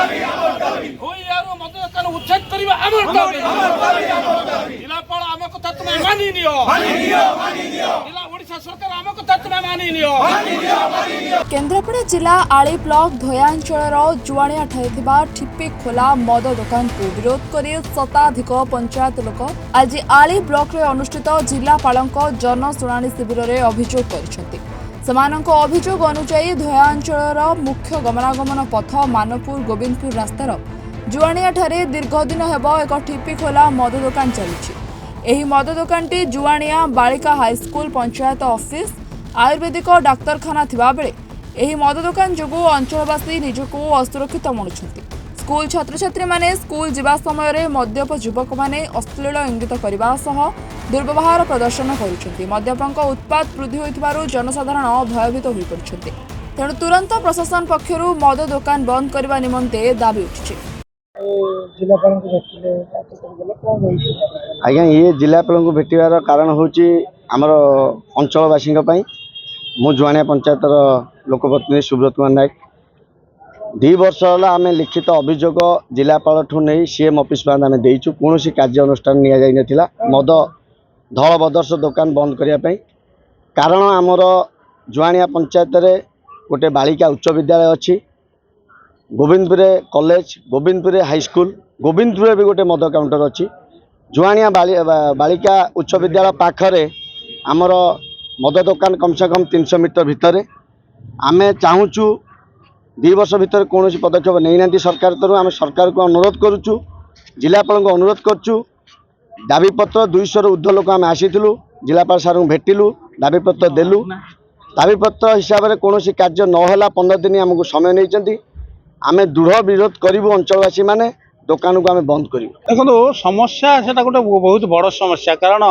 मद दोकान उच्छेद करबा आमर दाबी जिलापाल आम कथा तुम मानि नियो जिला ओडिशा सरकार आम कथा तुम मानि नियो। केन्द्रापड़ा जिला आली ब्लॉक धोयांचल जुआणिया ठिप्पी खोला मद दोकान को विरोध कर शताधिक पंचायत लोक आज आली ब्लॉक रे अनुष्ठित जिलापाल जनशुणाणी शिविर में अभियोग कर अभियोग अनुसार धोयांचल मुख्य गमनागमन पथ मानपुर गोविंदपुर रास्तार जुआणिया ठारे दीर्घ दिन हेब एक ठिप्पी खोला मद दोकान चली मद दोकानटी जुआणिया बालिका हाईस्कूल पंचायत ऑफिस आयुर्वेदिक डाक्तरखाना थिबा बेले एही मद दोकान जोगु अंचलवासी निजको असुरक्षित मणुछंती। स्कूल छात्र छात्री माने स्कूल जिबा समय रे मद्यप युवक माने अश्लील इंगित करबा सह दुर्व्यवहार प्रदर्शन करुछंती। मद्यपंक उत्पाद वृद्धि होइथिबारु जनसाधारण भयभीत होई पड़छंती। तेणु तुरंत प्रशासन पक्षरु मद दोकान बंद करबा निमंते दाबी उठिछि। आज्ञा ये जिलापाल को भेटार कारण हूँ आमर अंचलवासी मु जुआणिया पंचायतर लोकप्रतिनिधि सुब्रत कुमार नायक 2 वर्ष है आम लिखित अभियोग जिलापाल ठू नहीं सीएम ऑफिस आम देचु कौन कार्यानुष्ठान निया मद धल बदर्श दुकान बंद करने कारण आमर जुआणिया पंचायत रे गोटे बालिका उच्च विद्यालय अच्छी गोविंदपुर कॉलेज गोविंदपुर हाईस्कूल गोविंदपुर भी गोटे मद काउंटर अच्छी जुआणिया बालिका उच्च विद्यालय पाखरे आमर मद दुकान कम से कम 300 मीटर भितर आमे चाहूँ 2 वर्ष भितर कौन पदक्षेप नहीं ना सरकार तरह आम सरकार को अनुरोध करुचु जिलापाल को अनुरोध करुचु दाबीपत्र 200 ऊर्ध्व लोक आम आसीलु जिलापाल सार को भेटिलु दाबीपत्र देलु दाबीपत्र हिसाब से कौन कार्य नहला 15 दिन आमको समय नहीं आम दृढ़ विरोध करूँ अंचलवासी माने दुकान को आम बंद करूँ। देखो समस्या से गोटे बहुत बड़ समस्या कारण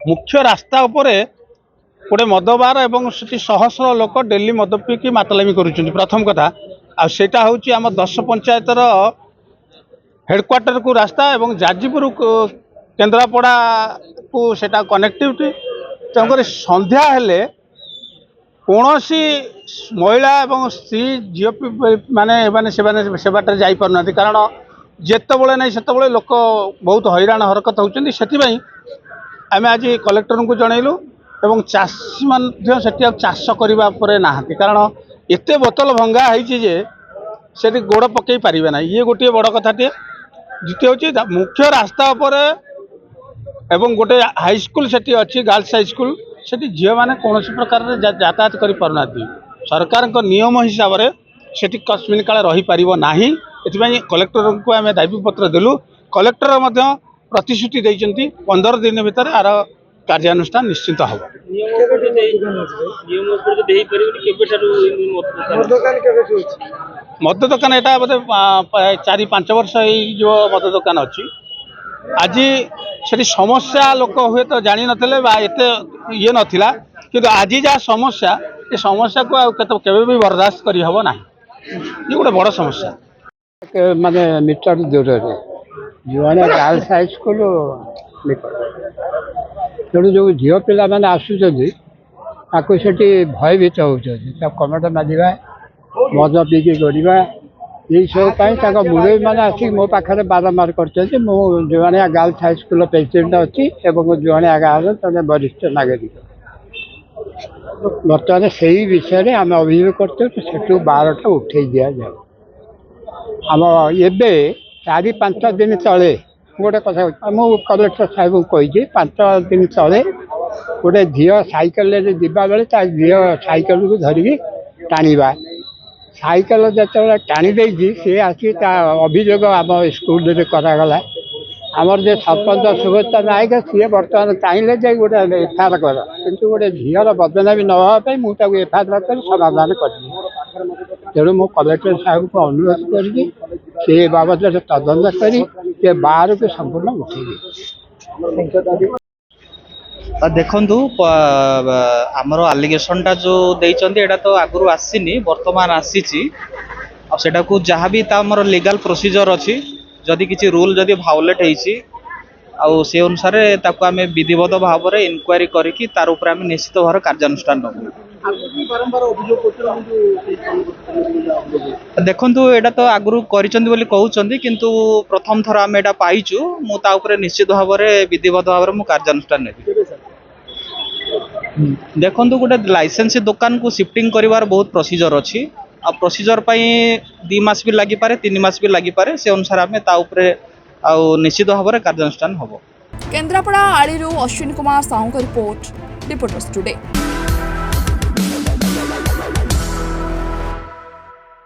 मुख्य रास्ता उपरे गोटे मद बार एवं सहस्र लोक डेली मद पीकी मातलामी करुँच प्रथम कथा आटा हूँ आम 10 पंचायतर हेडक्वार्टर को रास्ता एवं जाजपुर केन्द्रापड़ा को सेटा कनेक्टिविटी तेणुक संध्या हेले कौन महिला एवं स्त्री झील माने से बाटर जापार कारण जिते नहीं से लोक बहुत हैरान हरकत होती से आम आज कलेक्टर को जनइलु एवं चाषी मान चाष करने ना कारण एत बोतल भंगा होती गोड़ पकई पारे ना ये गोटे बड़ कथाटे द्वितीय हूँ मुख्य रास्ता पर एवं गोटे हाईस्कूल से अच्छी गर्ल्स हाईस्कूल से झील मैंने कौन प्रकार यातायात करना सरकार नियम हिसाब से कस्मिन काल रही पार ना ये कलेक्टर को आम दाबीपत्र देलु कलेक्टर प्रतिश्रुति देती 15 दिन भितर आर कार्यानुष्ठान निश्चिंत हम। मद दुकान यहाँ बोधे 4-5 वर्ष जो मद दुकान अच्छी आज से समस्या लोक हुए तो जानी नथिले एत ये नाला कि आज जहाँ समस्या ये समस्या को केवे भी बर्दाश्त करी हबो ना ये गोटे बड़ समस्या माने मीटर दूर जुआणिया गर्ल्स हाईस्कूल तेणु जो झील पिला मैंने आसुँच से भयभीत होती कमेट मारिबा मद पीकी करवा यही सब मुरई मैंने आसिक मो पाखे बारंबार कर जुआणिया गर्ल्स हाईस्कूल प्रेसिडेंट अच्छी जुआणिया गाँव जड़े वरिष्ठ नागरिक बर्तमान से विषय आम अभियोग करते बारटा उठे दि जाए आम ए 4-5 दिन तले गोटे कथा मुझे कलेक्टर साहेब को कही 5 दिन तले गोटे झील साइकेल जा बेले झील साइकेल को धरिकी टाणवा साइकेल जो टाणी सी आसी अभियोग आम स्कूल करागला आमर जो सरपंच सुभेच्छा नायक सी बर्तमान चाहिए जे गोटे एफआईआर कर कि गोटे झील बदनामी नापी मुझे एफआईआर कर समाधान कर तेणु मु कलेक्टर साहब को अनुरोध कर बाबद तदंत कर बाहर को संपूर्ण उठे देखु आमर आलिगेशन जो देते तो आगु आसीनी बर्तमान आसी जहाँ भी आमर लीगल प्रोसीजर अच्छी जदि किसी रूल जदि भायोलेट हो से अनुसार आम विधिवत भाव में इनक्वारी करी तार निश्चित भाव कार्यानुष्ठान नबू। ଦେଖନ୍ତୁ ଏଇଟା ତ ଆଗରୁ କରିଛନ୍ତି ବୋଲି କହୁଛନ୍ତି କିନ୍ତୁ ପ୍ରଥମ ଥର ଆମେ ଏଇଟା ପାଇଛୁ ମୁଁ ତା ଉପରେ ନିଶ୍ଚିତ ଭାବରେ ବିଧିବଦ୍ଧ ଭାବରେ ମୁଁ କାର୍ଯ୍ୟାନୁଷ୍ଠାନ ନେବି। ଦେଖନ୍ତୁ ଗୋଟେ ଲାଇସେନ୍ସ ଦୋକାନକୁ ସିଫ୍ଟିଂ କରିବାର ବହୁତ ପ୍ରୋସିଜର ଅଛି ଆଉ ପ୍ରୋସିଜର ପାଇଁ 2 ମାସ ବି ଲାଗିପାରେ 3 ମାସ ବି ଲାଗିପାରେ ସେ ଅନୁସାରେ ଆମେ ତା ଉପରେ ଆଉ ନିଶ୍ଚିତ ଭାବରେ କାର୍ଯ୍ୟାନୁଷ୍ଠାନ ହବ। କେନ୍ଦ୍ରାପଡ଼ା ଆଳିରୁ ଅଶ୍ୱିନୀ କୁମାର ସାହୁଙ୍କ ରିପୋର୍ଟ, ରିପୋର୍ଟର୍ସ ଟୁଡେ।